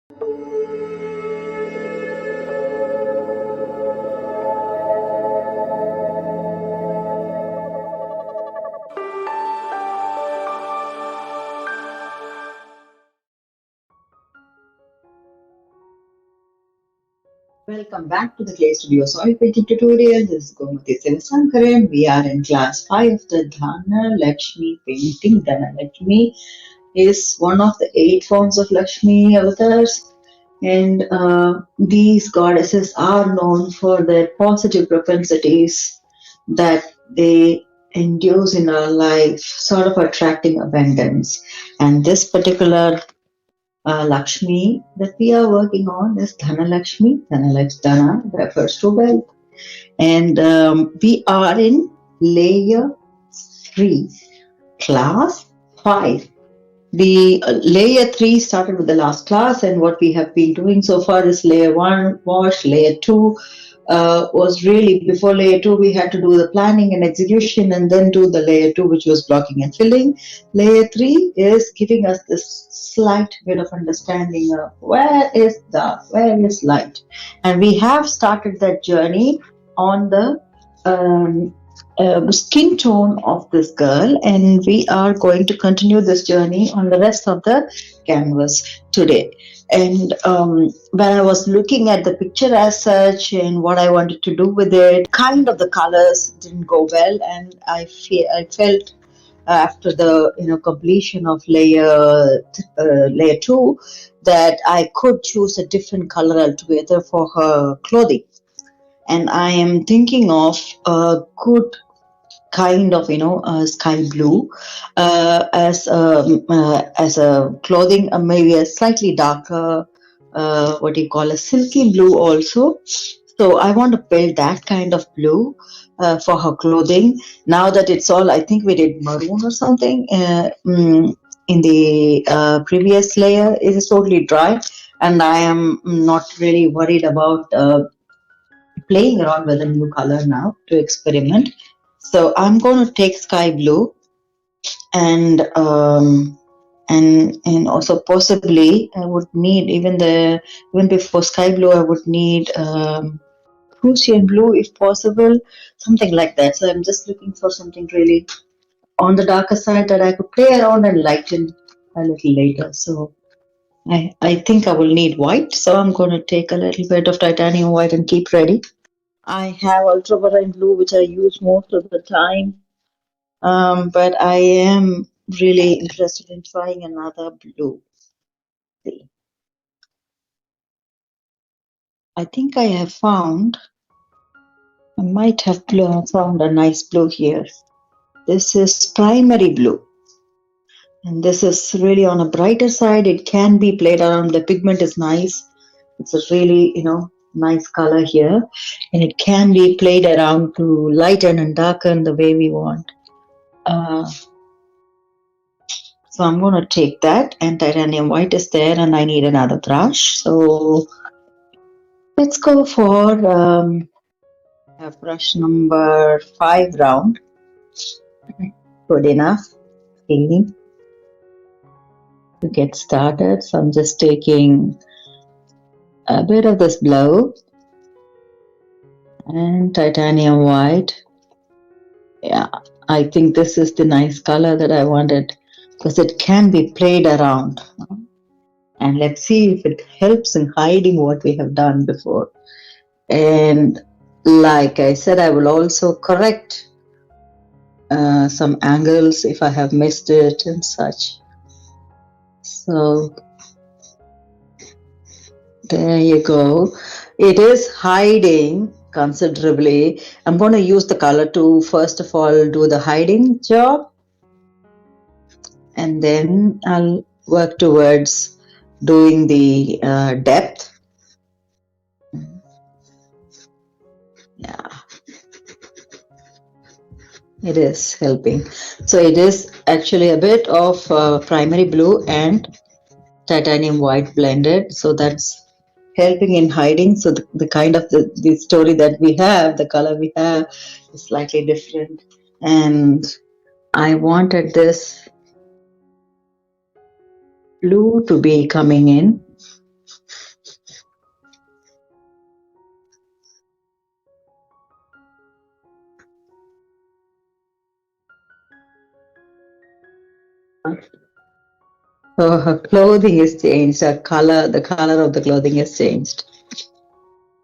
Welcome back to the Clay Studios oil painting tutorial. This is Gomati Sivasankaran. We are in class 5 of the Dhana Lakshmi painting. Dhana Lakshmi is one of the 8 forms of Lakshmi avatars, and these goddesses are known for their positive propensities that they induce in our life, sort of attracting abundance. And this particular Lakshmi that we are working on is Dhana Lakshmi. Dhana refers to wealth. And we are in layer 3, class 5. The layer 3 started with the last class, and what we have been doing so far is layer 1, wash, layer 2. Was really before layer 2 we had to do the planning and execution and then do the layer 2, which was blocking and filling. Layer 3 is giving us this slight bit of understanding of where is dark, where is light, and we have started that journey on the skin tone of this girl, and we are going to continue this journey on the rest of the canvas today. And when I was looking at the picture as such and what I wanted to do with it, kind of the colors didn't go well, and I felt after the completion of layer 2 that I could choose a different color altogether for her clothing. And I am thinking of a good kind of sky blue as a clothing, maybe a slightly darker what do you call a silky blue also. So I want to build that kind of blue for her clothing. Now that it's all, I think we did maroon or something in the previous layer. It is totally dry, and I am not really worried about playing around with a new color now to experiment. So I'm going to take sky blue and also possibly I would need even before sky blue I would need Prussian blue if possible, something like that. So I'm just looking for something really on the darker side that I could play around and lighten a little later. So I think I will need white, so I'm going to take a little bit of titanium white and keep ready. I have ultramarine blue, which I use most of the time, but I am really interested in trying another blue. See, I think I might have found a nice blue here. This is primary blue, and this is really on a brighter side. It can be played around. The pigment is nice. It's a really nice color here, and it can be played around to lighten and darken the way we want. So I'm going to take that, and titanium white is there, and I need another brush. So let's go for brush number 5 round. Good enough to get started. So I'm just taking a bit of this blue and titanium white. Yeah, I think this is the nice color that I wanted because it can be played around. And let's see if it helps in hiding what we have done before. And like I said, I will also correct some angles if I have missed it and such. So there you go. It is hiding considerably. I'm going to use the color to first of all do the hiding job, and then I'll work towards doing the depth. Yeah, it is helping. So it is actually a bit of primary blue and titanium white blended, so that's helping in hiding. So the kind of the story that we have, the color we have is slightly different, and I wanted this blue to be coming in. So her clothing is changed, the color of the clothing has changed.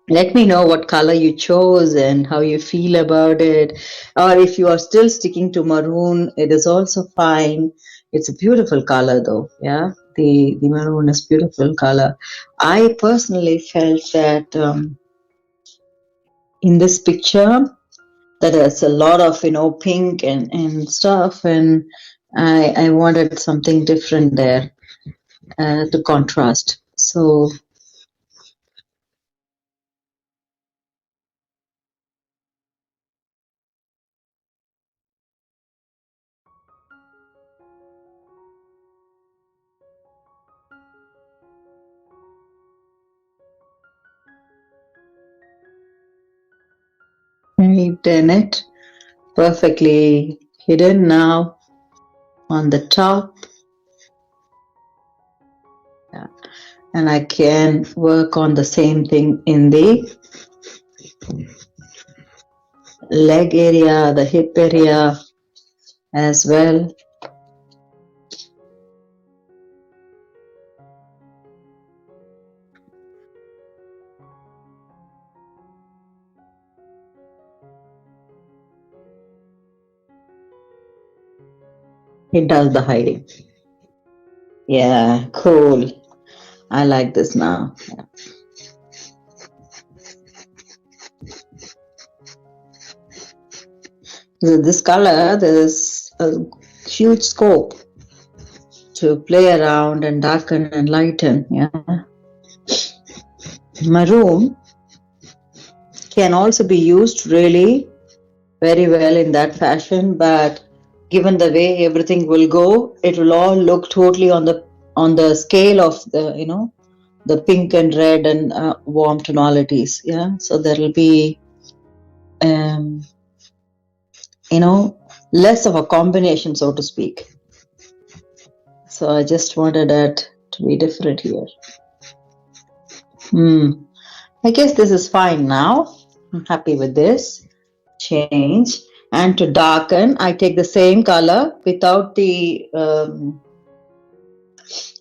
Let me know what color you chose and how you feel about it. Or if you are still sticking to maroon, it is also fine. It's a beautiful color though, yeah. The maroon is beautiful color. I personally felt that in this picture that there's a lot of pink and stuff, and I wanted something different there to contrast. So I done it perfectly hidden now on the top. Yeah. And I can work on the same thing in the leg area, the hip area as well. It does the hiding. Yeah, cool. I like this now. Yeah. So this color, there's a huge scope to play around and darken and lighten. Yeah. Maroon can also be used really very well in that fashion, but given the way everything will go, it will all look totally on the scale of the pink and red and warm tonalities. Yeah, so there will be less of a combination, so to speak. So I just wanted that to be different here. I guess this is fine now. I'm happy with this change. And to darken, I take the same color without the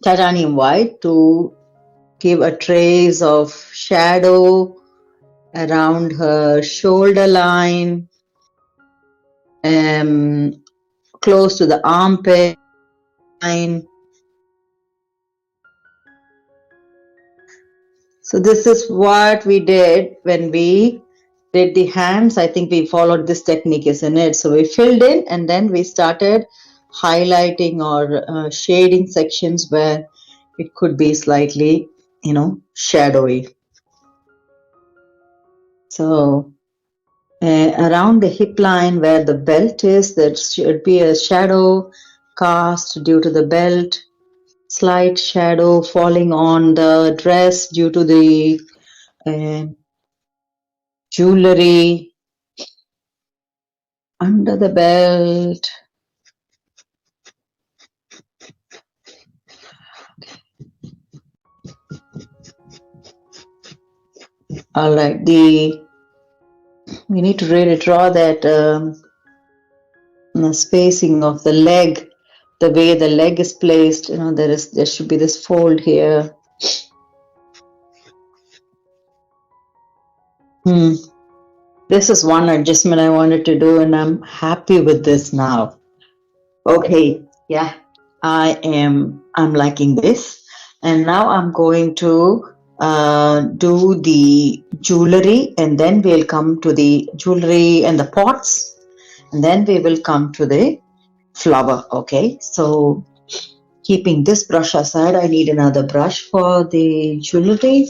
titanium white to give a trace of shadow around her shoulder line, close to the armpit line. So this is what we did when we did the hands. I think we followed this technique, isn't it? So we filled in and then we started highlighting or shading sections where it could be slightly, shadowy. So around the hip line where the belt is, there should be a shadow cast due to the belt, slight shadow falling on the dress due to the jewellery under the belt. All right, we need to really draw that the spacing of the leg, the way the leg is placed. There should be this fold here. This is one adjustment I wanted to do, and I'm happy with this now. Okay, yeah, I'm liking this, and now I'm going to do the jewellery, and then we'll come to the jewellery and the pots, and then we will come to the flower. Okay, so keeping this brush aside, I need another brush for the jewellery.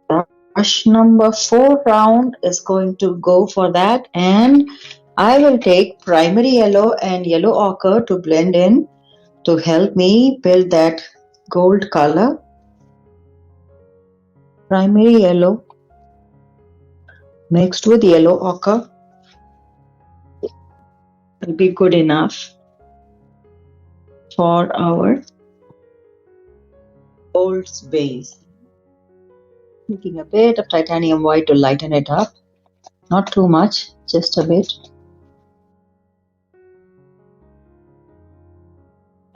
Brush number 4 round is going to go for that, and I will take primary yellow and yellow ochre to blend in to help me build that gold color. Primary yellow mixed with yellow ochre will be good enough for our gold base. Taking a bit of titanium white to lighten it up, not too much, just a bit.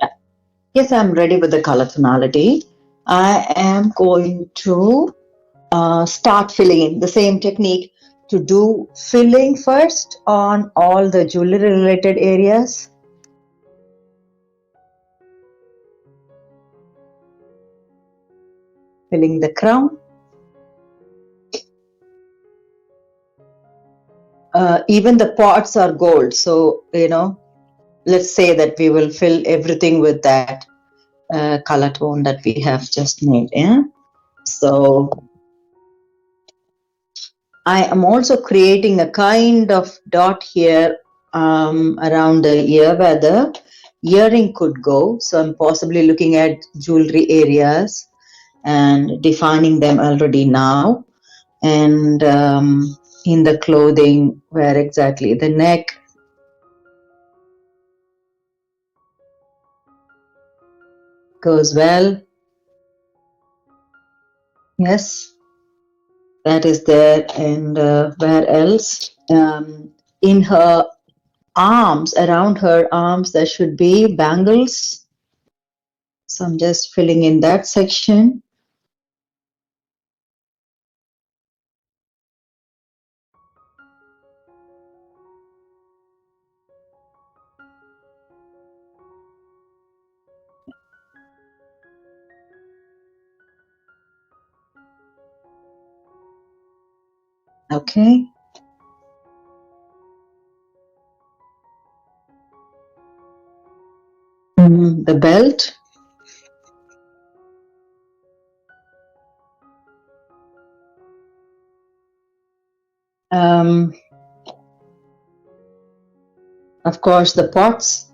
Yeah. Yes, I'm ready with the color tonality. I am going to start filling in the same technique to do filling first on all the jewelry related areas. Filling the crown. Even the pots are gold. So, let's say that we will fill everything with that color tone that we have just made. Yeah. So I am also creating a kind of dot here around the ear where the earring could go. So I'm possibly looking at jewelry areas and defining them already now. And in the clothing, where exactly the neck. Goes well. Yes, that is there. And where else? In her arms, around her arms, there should be bangles. So I'm just filling in that section. Okay. The belt. Um, of course, the pots.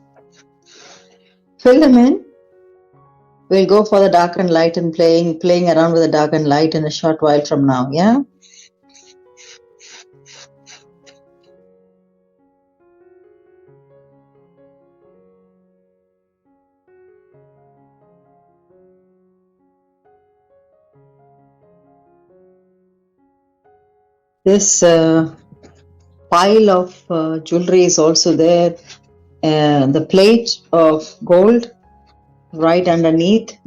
Fill them in. We'll go for the dark and light and playing around with the dark and light in a short while from now. Yeah. This pile of jewelry is also there. The plate of gold right underneath.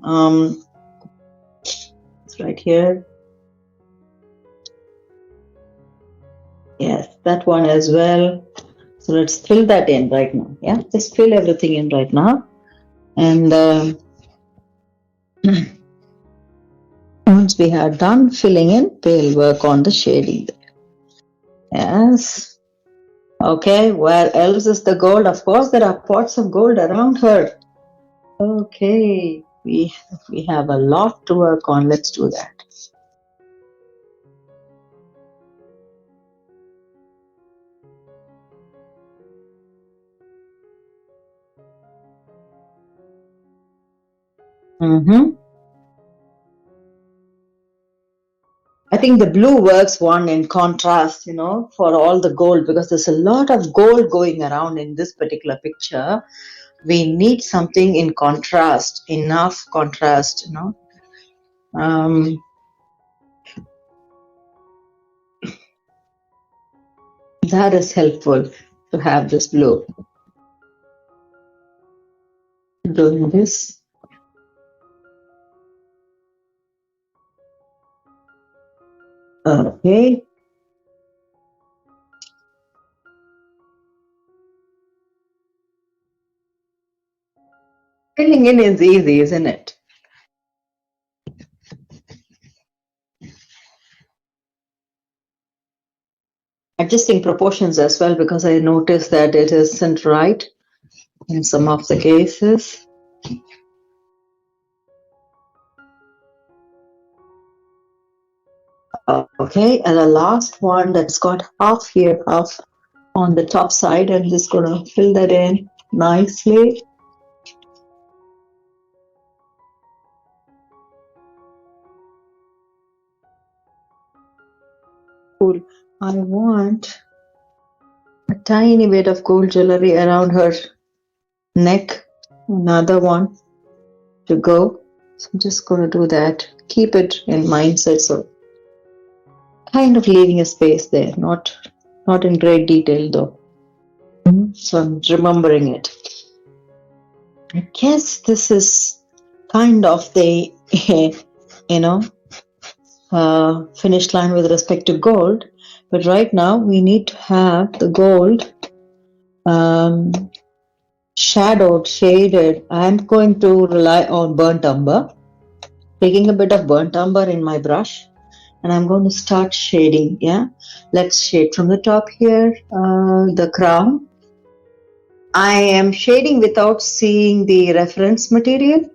It's right here. Yes, that one as well. So let's fill that in right now. Yeah, just fill everything in right now. And once we are done filling in, we'll work on the shading. Yes. Okay, where else is the gold? Of course, there are pots of gold around her. Okay, we have a lot to work on. Let's do that. I think the blue works one in contrast, for all the gold, because there's a lot of gold going around in this particular picture. We need something in contrast, enough contrast, that is helpful to have this blue. Doing this. Okay. Filling in is easy, isn't it? Adjusting proportions as well, because I noticed that it isn't right in some of the cases. Okay, and the last one that's got half here, half on the top side. I'm just going to fill that in nicely. Cool. I want a tiny bit of gold jewelry around her neck. Another one to go. So I'm just going to do that. Keep it in mindset. So kind of leaving a space there, not in great detail though. So I'm remembering it. I guess this is kind of the, finish line with respect to gold. But right now we need to have the gold shadowed, shaded. I'm going to rely on burnt umber. Taking a bit of burnt umber in my brush, and I'm going to start shading. Yeah, let's shade from the top here, the crown. I am shading without seeing the reference material.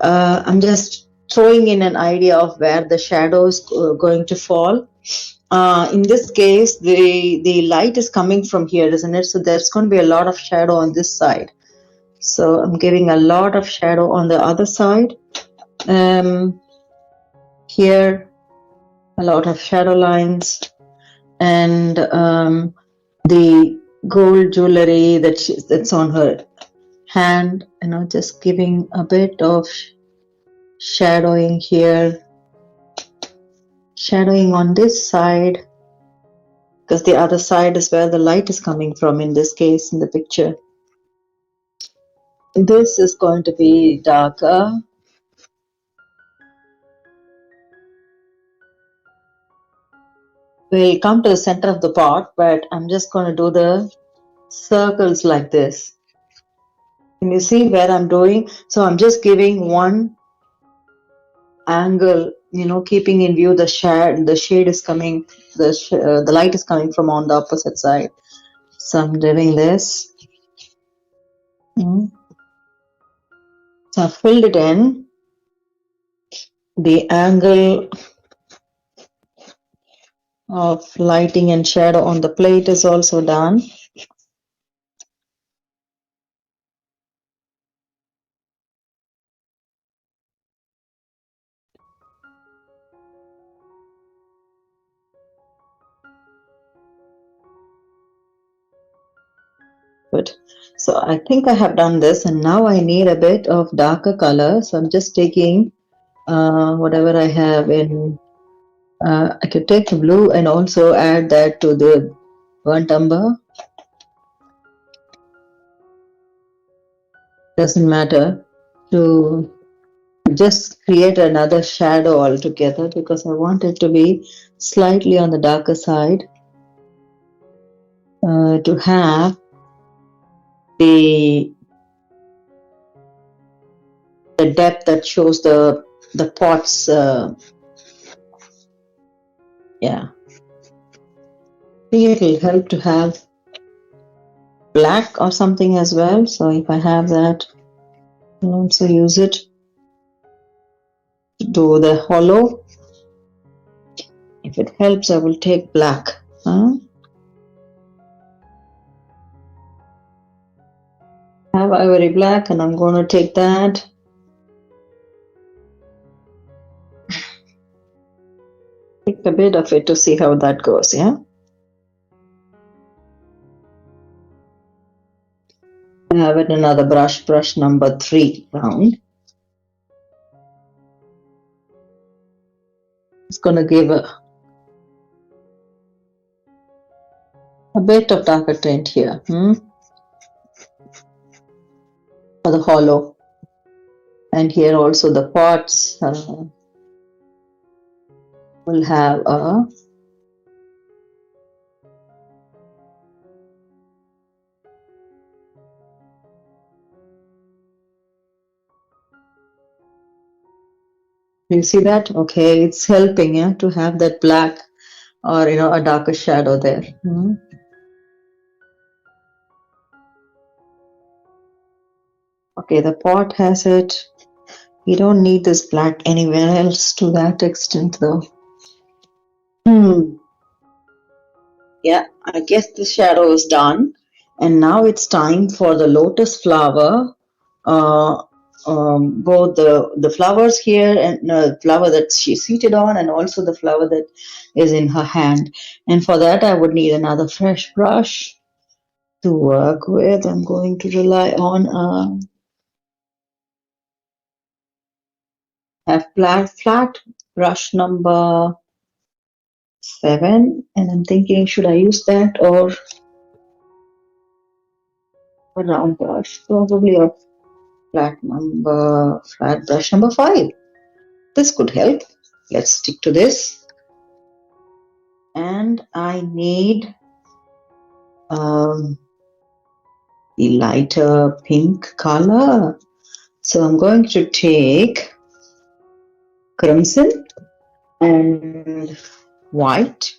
I'm just throwing in an idea of where the shadow is going to fall. In this case, the light is coming from here, isn't it? So there's going to be a lot of shadow on this side. So I'm giving a lot of shadow on the other side. Here, a lot of shadow lines, and the gold jewellery that's on her hand, just giving a bit of shadowing here, shadowing on this side, because the other side is where the light is coming from in this case in the picture. This is going to be darker. We'll come to the center of the pot, but I'm just going to do the circles like this. Can you see where I'm doing? So I'm just giving one angle, keeping in view the shade is coming, the light is coming from on the opposite side. So I'm doing this. So I filled it in. The angle of lighting and shadow on the plate is also done. Good. So I think I have done this, and now I need a bit of darker color. So I'm just taking whatever I have in. I could take the blue and also add that to the burnt umber. Doesn't matter, to just create another shadow altogether, because I want it to be slightly on the darker side, to have the depth that shows the pots. Yeah, I think it will help to have black or something as well. So if I have that, I'll also use it to do the hollow. If it helps, I will take black. Have ivory black, and I'm going to take that. Take a bit of it to see how that goes. Yeah. I have it another brush number 3 round. It's going to give a bit of darker tint here for the hollow, and here also the pots will have a you see that? Okay, it's helping to have that black or a darker shadow there. Okay, the pot has it. You don't need this black anywhere else to that extent though. Yeah, I guess the shadow is done, and now it's time for the lotus flower. Both the flowers here and the flower that she's seated on, and also the flower that is in her hand. And for that, I would need another fresh brush to work with. I'm going to rely on a flat brush number 7, and I'm thinking, should I use that or a round brush? Probably a flat brush number 5. This could help. Let's stick to this. And I need the lighter pink color. So I'm going to take crimson and white.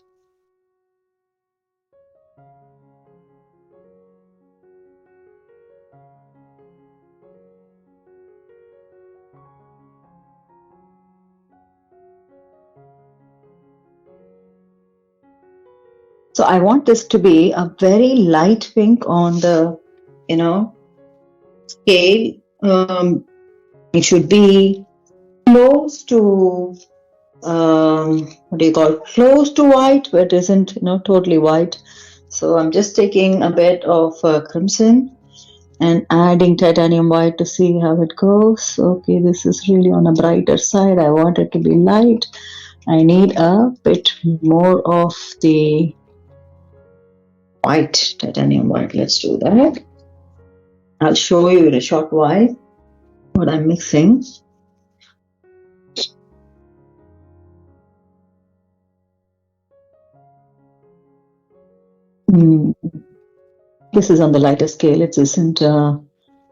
So I want this to be a very light pink on the, scale. It should be close to, close to white, but isn't, totally white. So I'm just taking a bit of crimson and adding titanium white to see how it goes. Okay, this is really on a brighter side. I want it to be light. I need a bit more of the white, titanium white. Let's do that. I'll show you in a short while what I'm mixing. This is on the lighter scale. It isn't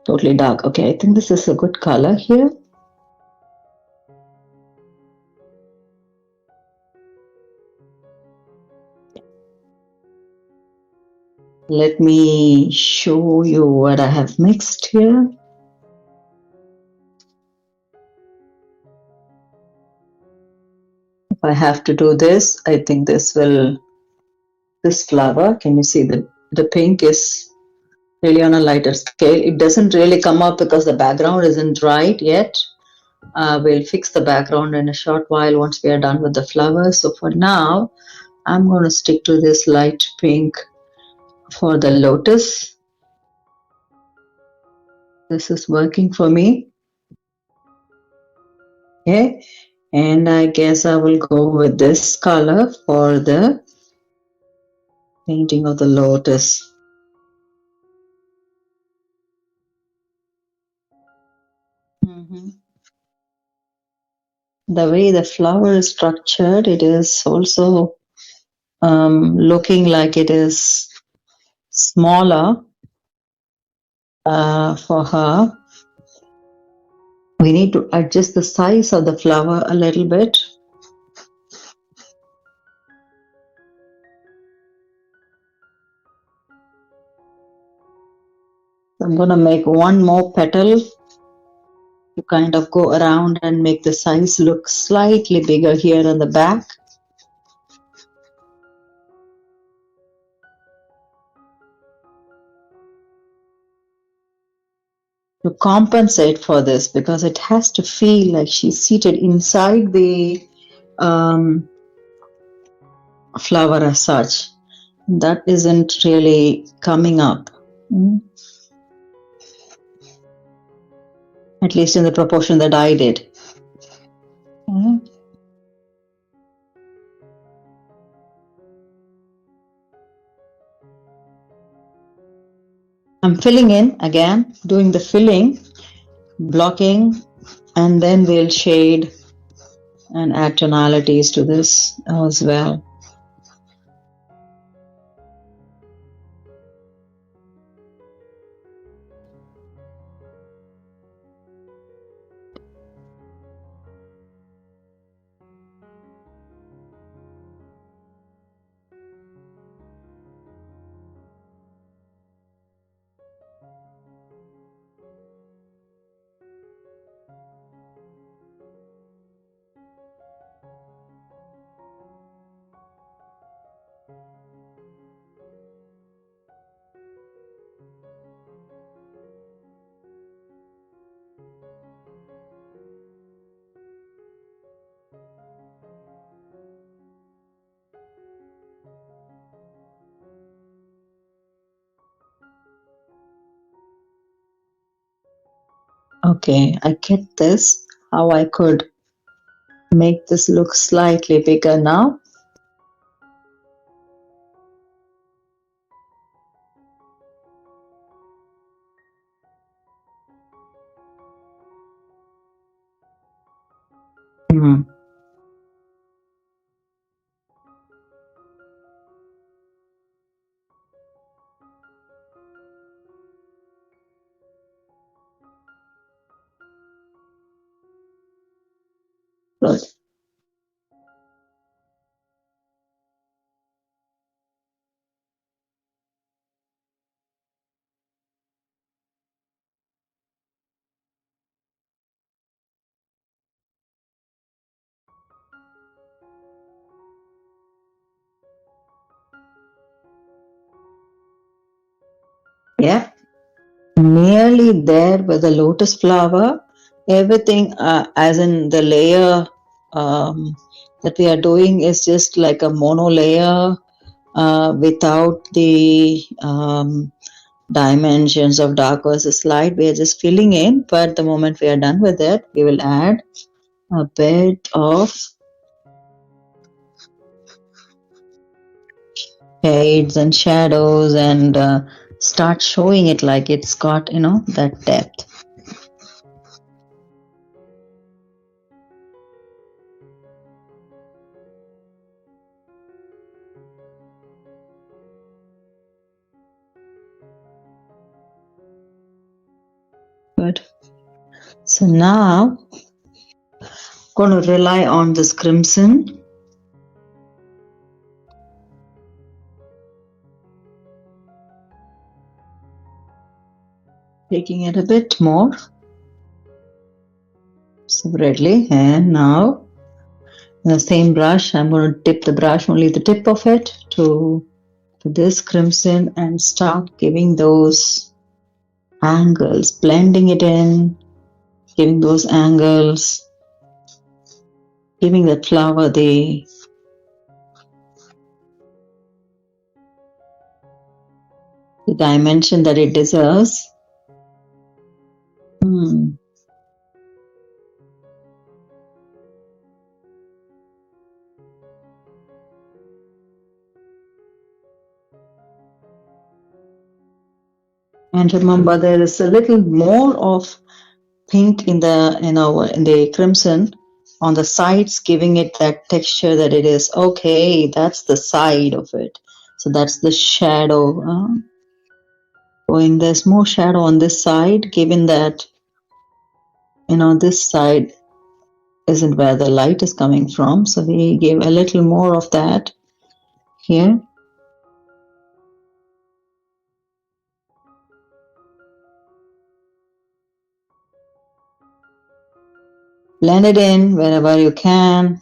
totally dark. Okay, I think this is a good color here. Let me show you what I have mixed here. If I have to do this, I think this flower, can you see the pink is really on a lighter scale. It doesn't really come up because the background isn't right yet. We'll fix the background in a short while once we are done with the flowers. So for now, I'm going to stick to this light pink for the lotus. This is working for me. Okay, and I guess I will go with this color for the painting of the lotus. The way the flower is structured, it is also looking like it is smaller for her. We need to adjust the size of the flower a little bit. I'm going to make one more petal to kind of go around and make the size look slightly bigger here on the back. To compensate for this, because it has to feel like she's seated inside the flower as such. That isn't really coming up, at least in the proportion that I did. I'm filling in again, doing the filling, blocking, and then we'll shade and add tonalities to this as well. Okay, I get this, how I could make this look slightly bigger now. already there with the lotus flower. Everything, as in the layer that we are doing, is just like a mono layer without the dimensions of dark versus light. We are just filling in, but the moment we are done with it, we will add a bit of shades and shadows and start showing it like it's got, that depth. Good. So now going to rely on this crimson. Taking it a bit more separately, and now in the same brush, I'm going to dip the brush, only the tip of it, to this crimson and start giving those angles, blending it in, giving those angles, giving that flower the dimension that it deserves. And remember, there is a little more of pink in the crimson on the sides, giving it that texture that it is. Okay, that's the side of it. So that's the shadow. Going, there's more shadow on this side, given that this side isn't where the light is coming from. So we give a little more of that here. Blend it in wherever you can.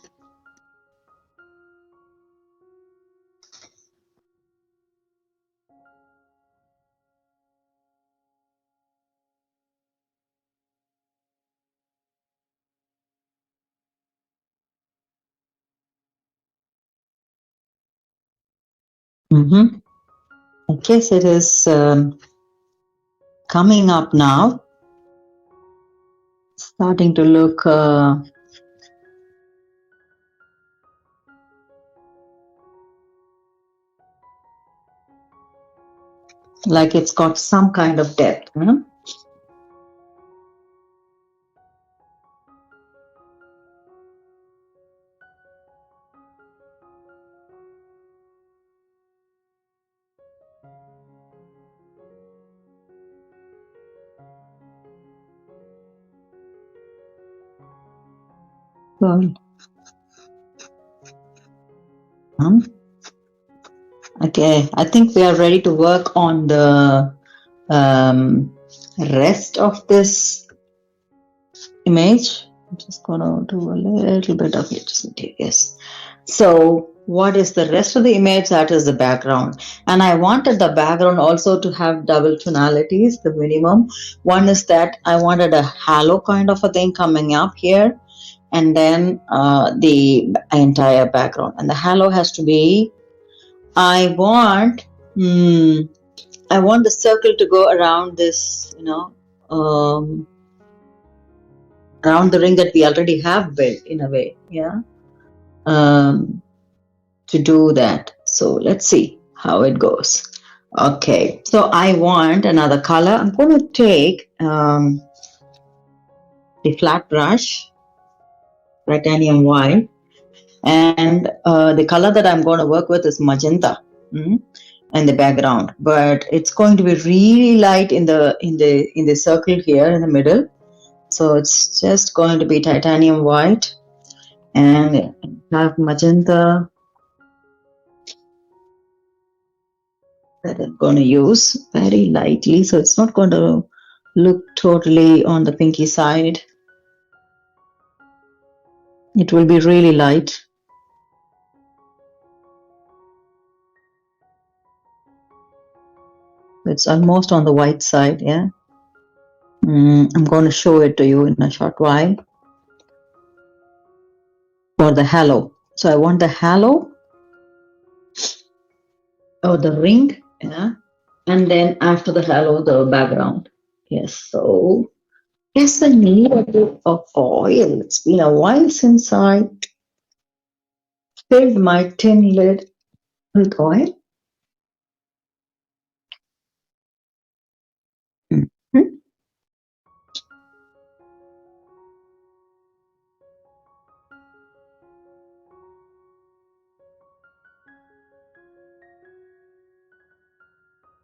I guess it is coming up now. Starting to look like it's got some kind of depth. Good. Okay, I think we are ready to work on the rest of this image. I'm just gonna do a little bit of it. Yes. So what is the rest of the image? That is the background. And I wanted the background also to have double tonalities, the minimum. One is that I wanted a halo kind of a thing coming up here, and then the entire background. And the halo has to be, I want the circle to go around this, around the ring that we already have built in a way, to do that. So let's see how it goes. Okay, so I want another color. I'm going to take the flat brush, titanium white, and the color that I'm going to work with is magenta. And the background, but it's going to be really light in the circle here in the middle. So it's just going to be titanium white and have magenta that I'm going to use very lightly, so it's not going to look totally on the pinky side. It will be really light. It's almost on the white side, yeah. I'm going to show it to you in a short while. For the halo. So I want the halo or the ring, yeah, and then after the halo, the background. Yes, so yes, I need a bit of oil. It's been a while since I filled my tin lid with oil. Mhm.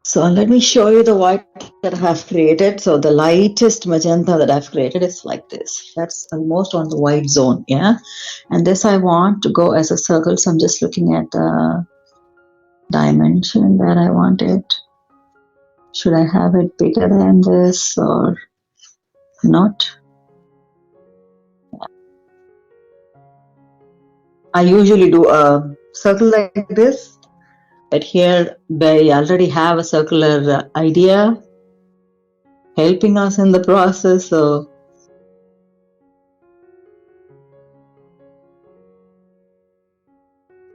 So let me show you the white that I have created. So the lightest magenta that I've created is like this. That's almost on the white zone, yeah. And this I want to go as a circle. So I'm just looking at the dimension that I want it. Should I have it bigger than this or not? I usually do a circle like this, but here they already have a circular idea helping us in the process. So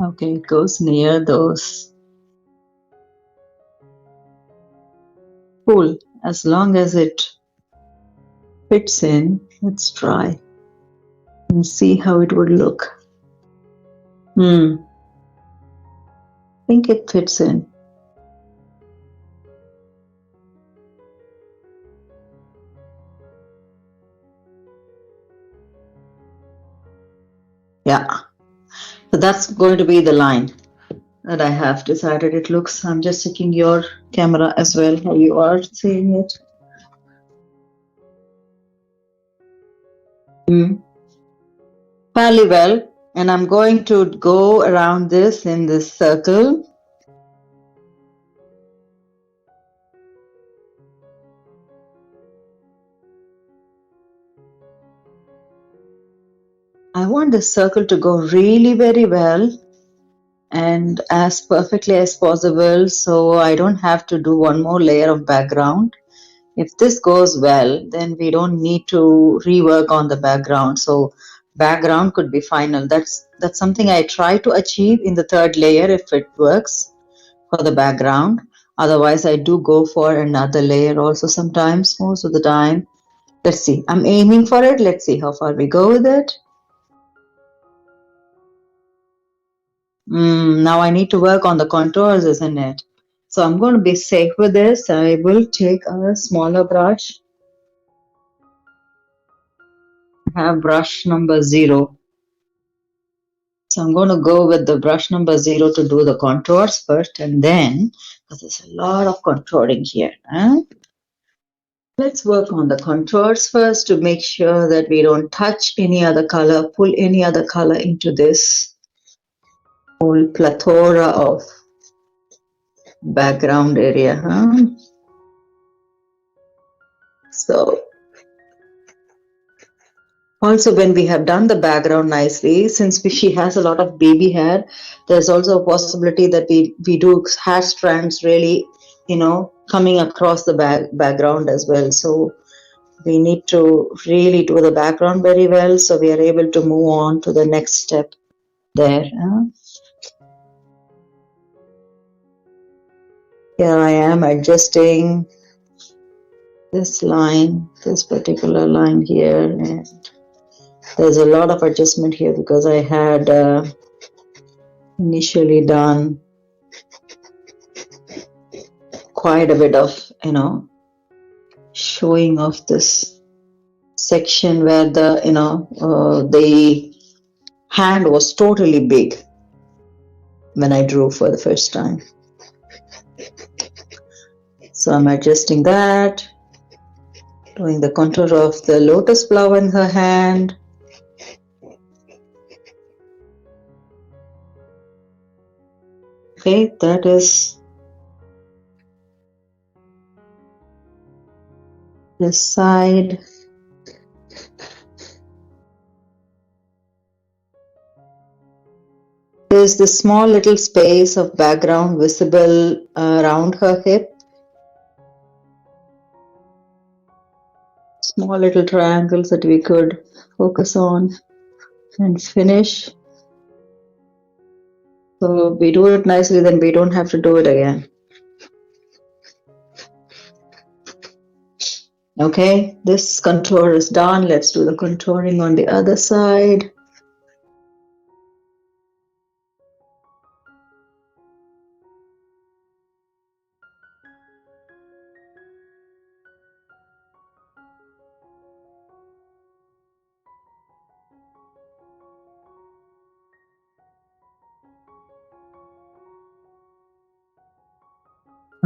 okay, it goes near those. Cool. As long as it fits in, let's try and see how it would look. I think it fits in. Yeah. So that's going to be the line that I have decided it looks. I'm just checking your camera as well, how you are seeing it. Fairly well. And I'm going to go around this in this circle. I want this circle to go really very well and as perfectly as possible, so I don't have to do one more layer of background. If this goes well, then we don't need to rework on the background. So background could be final. That's something I try to achieve in the third layer if it works for the background. Otherwise, I do go for another layer also sometimes, most of the time. Let's see. I'm aiming for it. Let's see how far we go with it. Now I need to work on the contours, isn't it? So I'm going to be safe with this. I will take a smaller brush. I have brush number 0. So I'm going to go with the brush number 0 to do the contours first, and then, because there's a lot of contouring here. Let's work on the contours first to make sure that we don't touch any other color, pull any other color into this whole plethora of background area. So also when we have done the background nicely, since she has a lot of baby hair, there's also a possibility that we do hair strands really, coming across the background as well. So we need to really do the background very well so we are able to move on to the next step there. Here I am adjusting this line, this particular line here, and there's a lot of adjustment here because I had initially done quite a bit of, showing of this section where the hand was totally big when I drew for the first time. So I'm adjusting that, doing the contour of the lotus flower in her hand. Okay, that is this side. There's this small little space of background visible around her hip. Small little triangles that we could focus on and finish. So we do it nicely, then we don't have to do it again. Okay, this contour is done. Let's do the contouring on the other side.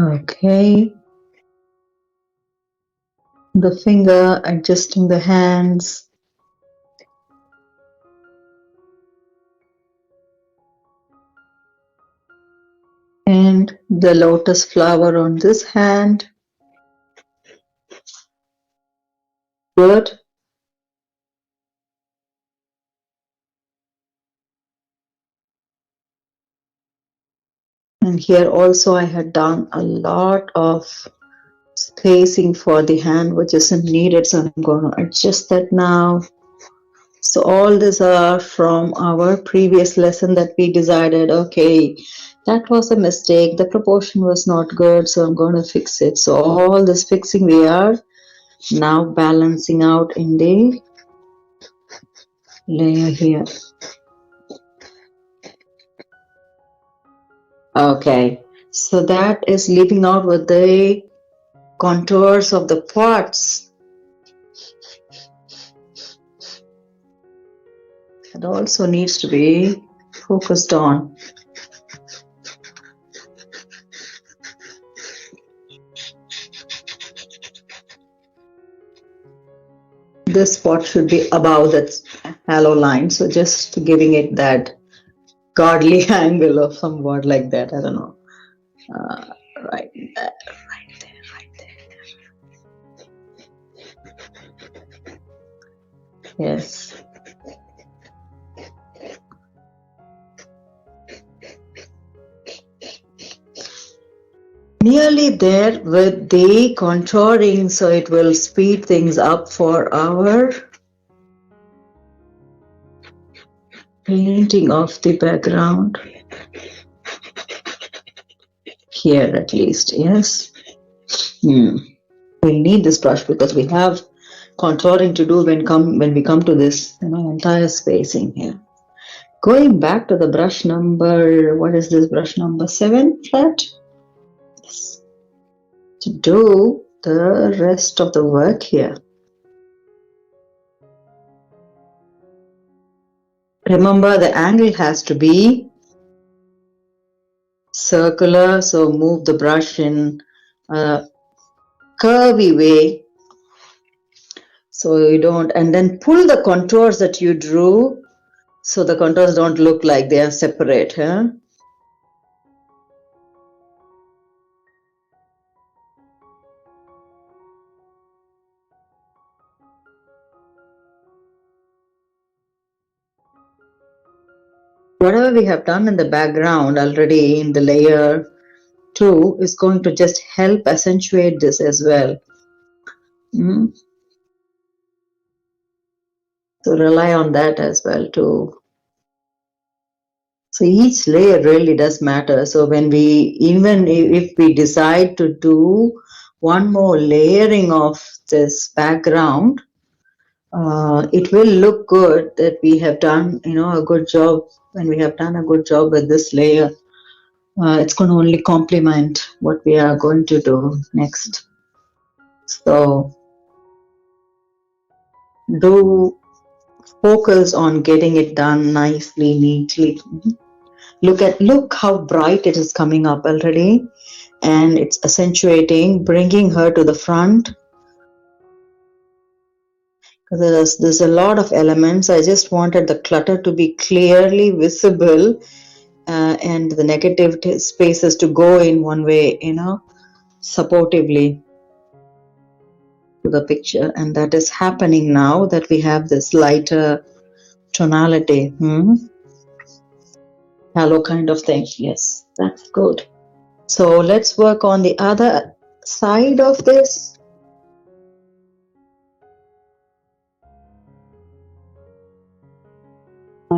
Okay. The finger, adjusting the hands. And the lotus flower on this hand. Good. And here also I had done a lot of spacing for the hand which isn't needed, so I'm going to adjust that now. So all these are from our previous lesson that we decided, okay, that was a mistake, the proportion was not good, so I'm going to fix it. So all this fixing we are now balancing out in the layer here. Okay, so that is leaving out with the contours of the parts. It also needs to be focused on. This spot should be above that halo line, so just giving it that godly angle or somewhat like that. I don't know. Right there, right there, right there. Yes. Nearly there with the contouring, so it will speed things up for our painting of the background. Here at least, yes. We'll need this brush because we have contouring to do when we come to this, entire spacing here. Going back to the brush number, what is this brush number 7 flat? Yes. To do the rest of the work here. Remember, the angle has to be circular, so move the brush in a curvy way so you don't, and then pull the contours that you drew so the contours don't look like they are separate. Whatever we have done in the background already in the layer 2 is going to just help accentuate this as well. So rely on that as well too. So each layer really does matter. So when even if we decide to do one more layering of this background, it will look good that we have done, a good job. When we have done a good job with this layer, it's going to only complement what we are going to do next. So do focus on getting it done nicely, neatly. Look how bright it is coming up already, and it's accentuating, bringing her to the front. There's a lot of elements. I just wanted the clutter to be clearly visible, and the negative spaces to go in one way, supportively to the picture. And that is happening now that we have this lighter tonality. Halo kind of thing. Yes, that's good. So let's work on the other side of this.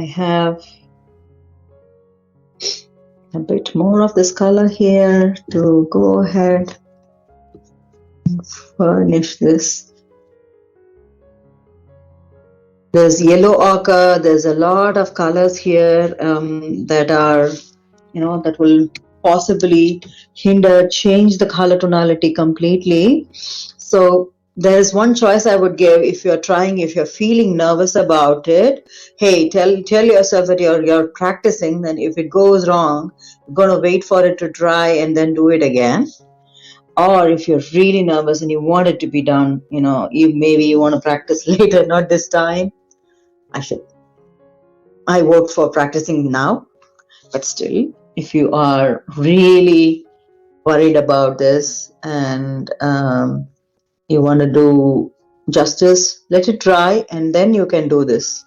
I have a bit more of this color here to go ahead and furnish this. There's yellow ochre, there's a lot of colors here that are, that will possibly change the color tonality completely. So there's one choice I would give if you're feeling nervous about it. Hey, tell yourself that you're practicing, then if it goes wrong, you're going to wait for it to dry and then do it again. Or if you're really nervous and you want it to be done, maybe you want to practice later, not this time. I vote for practicing now, but still, if you are really worried about this and you want to do justice, let it dry and then you can do this.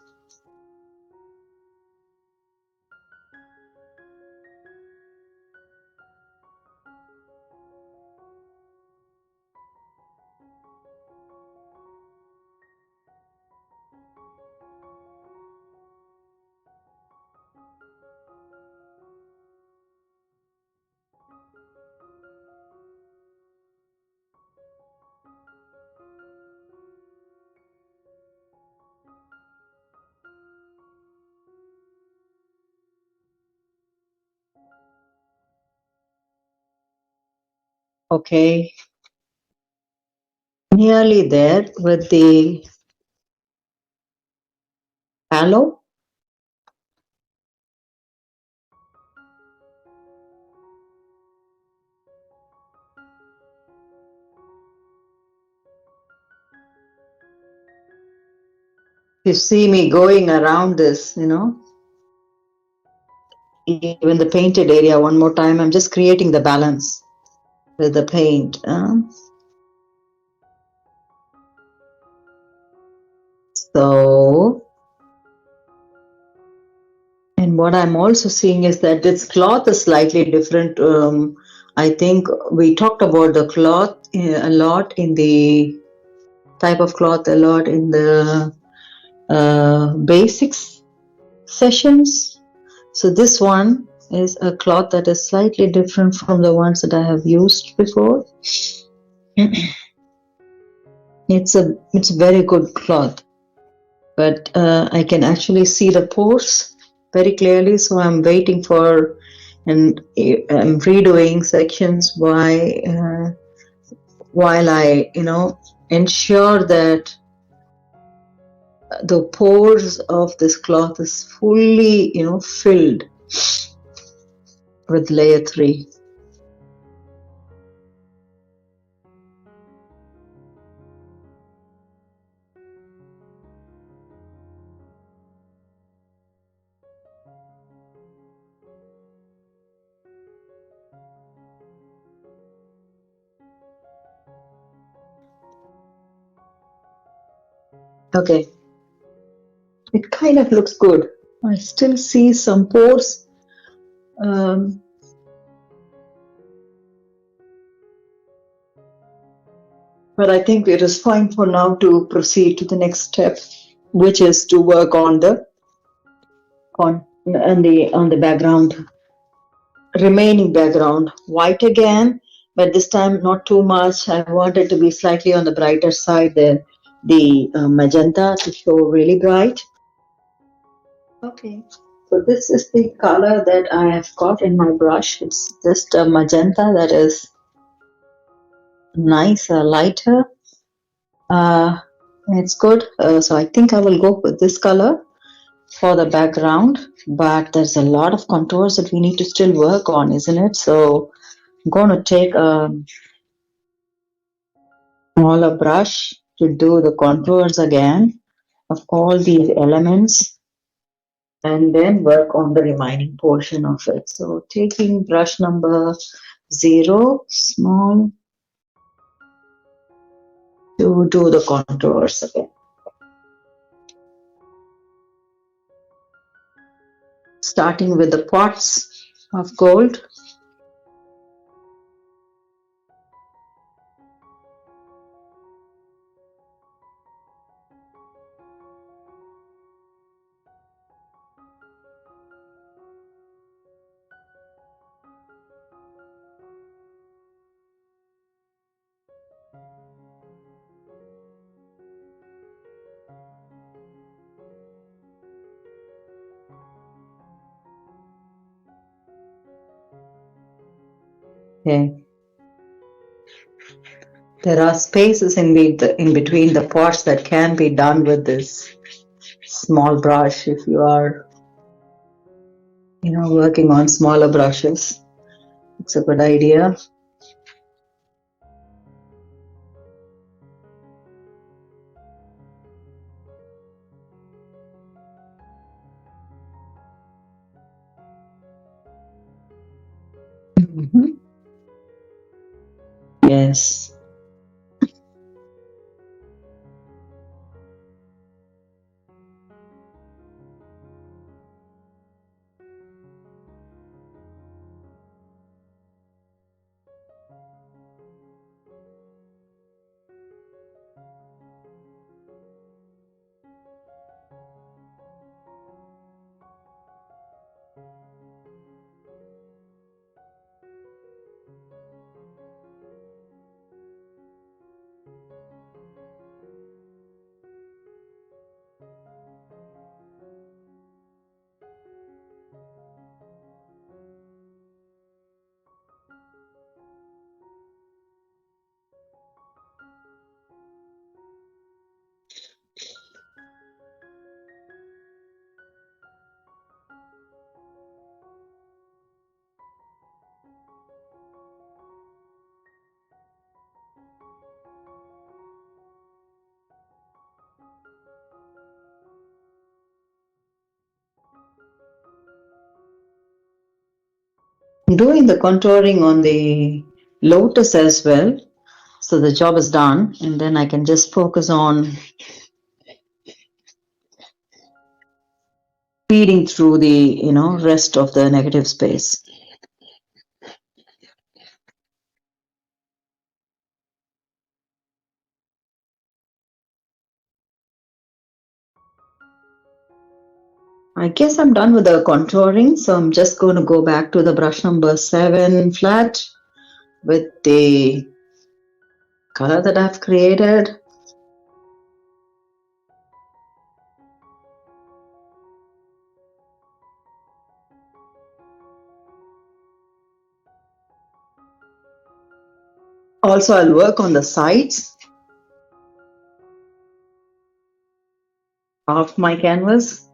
Okay, nearly there with the halo. You see me going around this, even the painted area one more time. I'm just creating the balance with the paint. And what I'm also seeing is that this cloth is slightly different. I think we talked about the cloth a lot in the type of cloth a lot in the basics sessions. So this one is a cloth that is slightly different from the ones that I have used before. It's a very good cloth, but I can actually see the pores very clearly. So I'm waiting for, and I'm redoing sections while I ensure that the pores of this cloth is fully filled with layer 3. Okay, it kind of looks good. I still see some pores. But I think it is fine for now to proceed to the next step, which is to work on the background, remaining background white again, but this time not too much. I want it to be slightly on the brighter side, the magenta to show really bright. Okay, so this is the color that I have got in my brush. It's just a magenta that is nice, lighter. It's good. So I think I will go with this color for the background, but there's a lot of contours that we need to still work on, isn't it? So I'm going to take a smaller brush to do the contours again of all these elements and then work on the remaining portion of it. So taking brush number 0, small, to do the contours again. Starting with the pots of gold. Okay. There are spaces in between the pots that can be done with this small brush if you are, working on smaller brushes. It's a good idea. Mhm. Yes. Doing the contouring on the lotus as well. So the job is done, and then I can just focus on feeding through the, rest of the negative space. I guess I'm done with the contouring, so I'm just going to go back to the brush number 7 flat with the color that I've created. Also, I'll work on the sides of my canvas.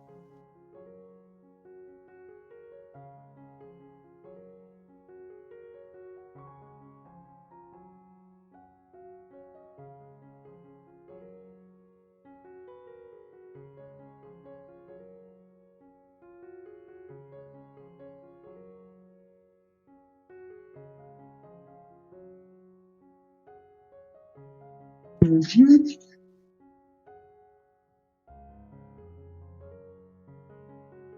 Mhm.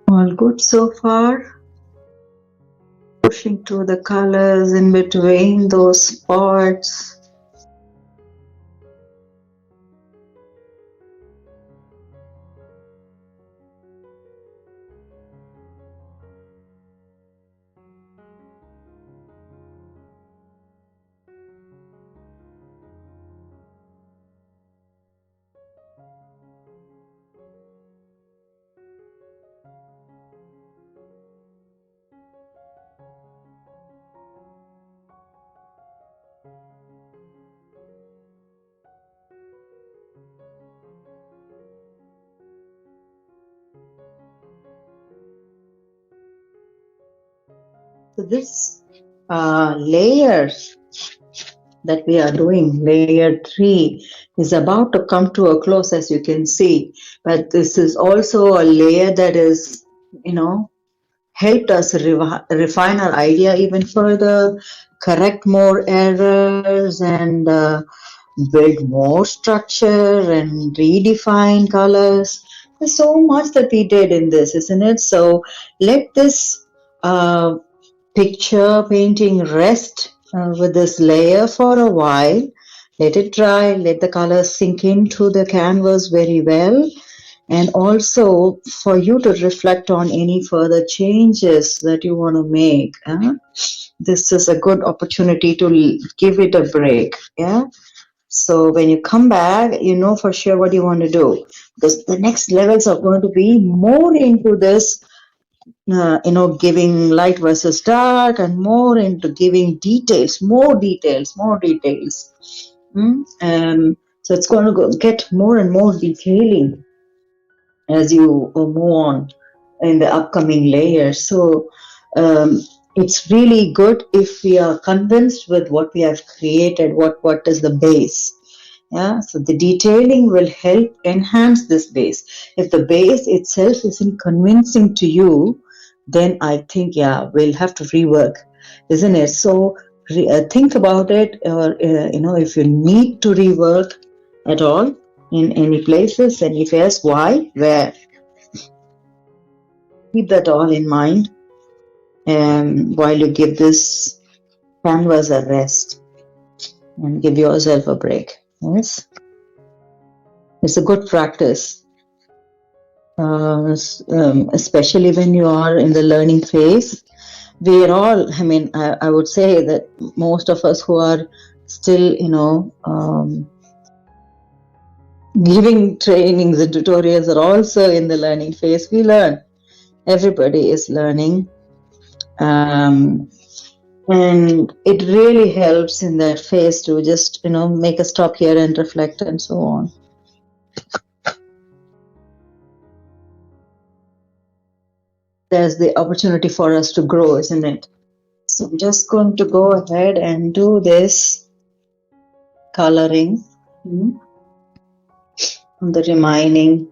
All good so far. Pushing through the colors in between those spots. So this layer that we are doing, layer 3, is about to come to a close, as you can see. But this is also a layer that is, helped us refine our idea even further, correct more errors, and build more structure and redefine colors. There's so much that we did in this, isn't it? So let this picture painting rest with this layer for a while. Let it dry, let the colors sink into the canvas very well, and also for you to reflect on any further changes that you want to make. This is a good opportunity to give it a break. Yeah. So when you come back, you know for sure what you want to do, because the next levels are going to be more into this giving light versus dark, and more into giving details, more details, more details. So it's going to get more and more detailing as you move on in the upcoming layers. So it's really good if we are convinced with what we have created, what is the base. Yeah, so the detailing will help enhance this base. If the base itself isn't convincing to you, then I think, yeah, we'll have to rework, isn't it? So think about it, or if you need to rework at all in any places, and if yes, why, where? Keep that all in mind while you give this canvas a rest and give yourself a break. Yes, it's a good practice, especially when you are in the learning phase. We are all, I would say that most of us who are still, giving trainings and tutorials are also in the learning phase. We learn. Everybody is learning. And it really helps in that phase to just, make a stop here and reflect and so on. There's the opportunity for us to grow, isn't it? So I'm just going to go ahead and do this coloring on the remaining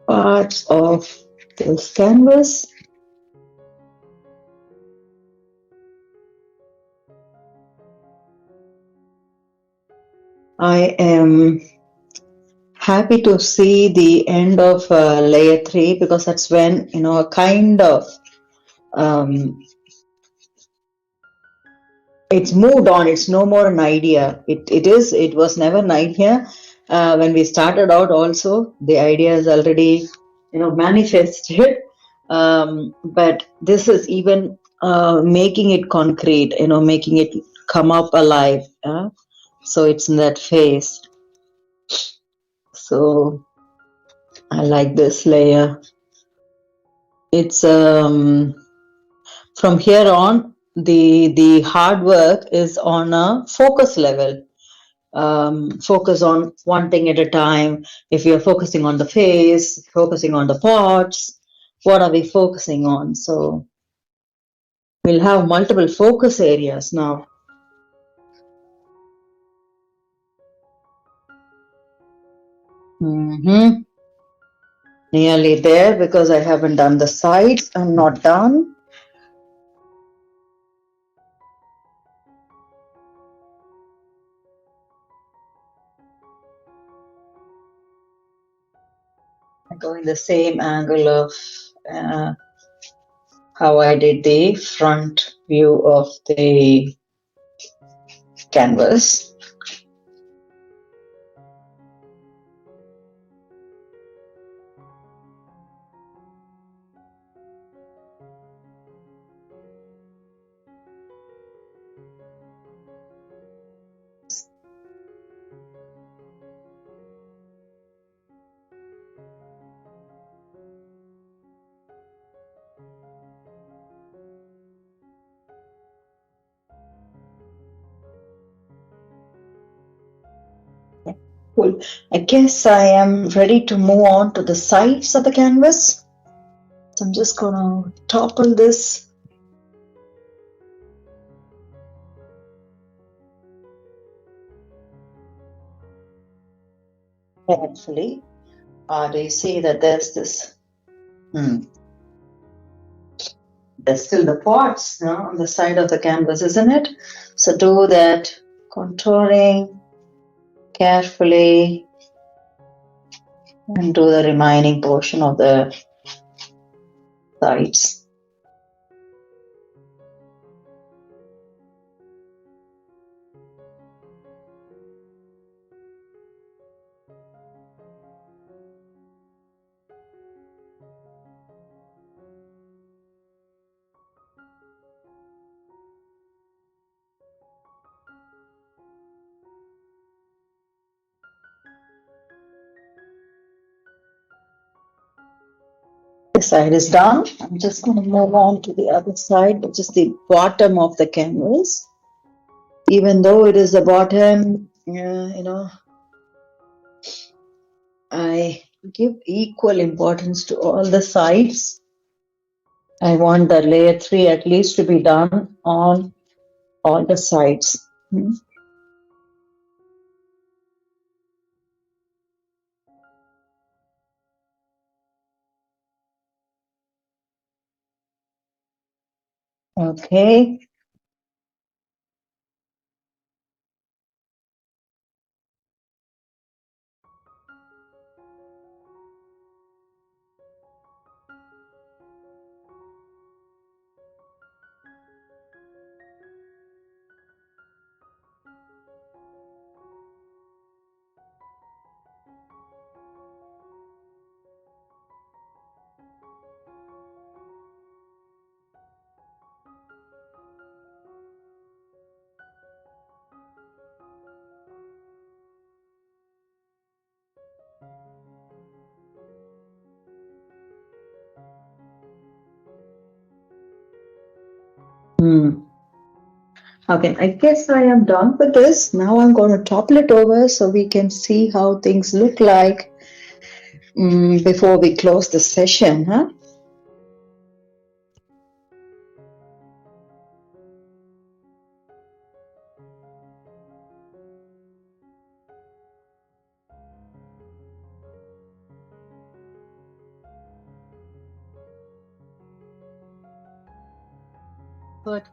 parts of this canvas. I am happy to see the end of layer 3, because that's when, a kind of it's moved on. It's no more an idea. It was never an idea. When we started out also, the idea is already, manifested. But this is even making it concrete, making it come up alive. So it's in that phase. So I like this layer. It's from here on, the hard work is on a focus level. Focus on one thing at a time. If you're focusing on the face, focusing on the parts, what are we focusing on? So we'll have multiple focus areas now. Nearly there, because I haven't done the sides. I'm not done. I go in the same angle of how I did the front view of the canvas. Cool. I guess I am ready to move on to the sides of the canvas. So I'm just going to topple this. Carefully. Do you see that there's this? There's still the parts on the side of the canvas, isn't it? So do that contouring carefully and do the remaining portion of the sides. side is done. I'm just going to move on to the other side, which is the bottom of the canvas. Even though it is the bottom, I give equal importance to all the sides. I want the layer 3 at least to be done on all the sides. Okay. Okay, I guess I am done with this. Now I'm going to topple it over so we can see how things look like before we close the session, huh? Good.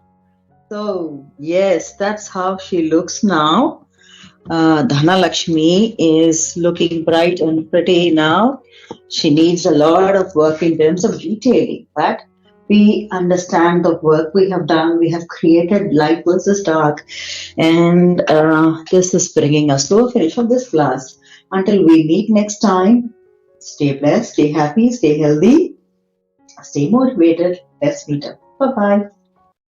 So, yes, that's how she looks now. Dhana Lakshmi is looking bright and pretty now. She needs a lot of work in terms of detailing, but we understand the work we have done. We have created light versus dark, and this is bringing us to a finish of this class. Until we meet next time, stay blessed, stay happy, stay healthy, stay motivated. Let's meet up. Bye bye.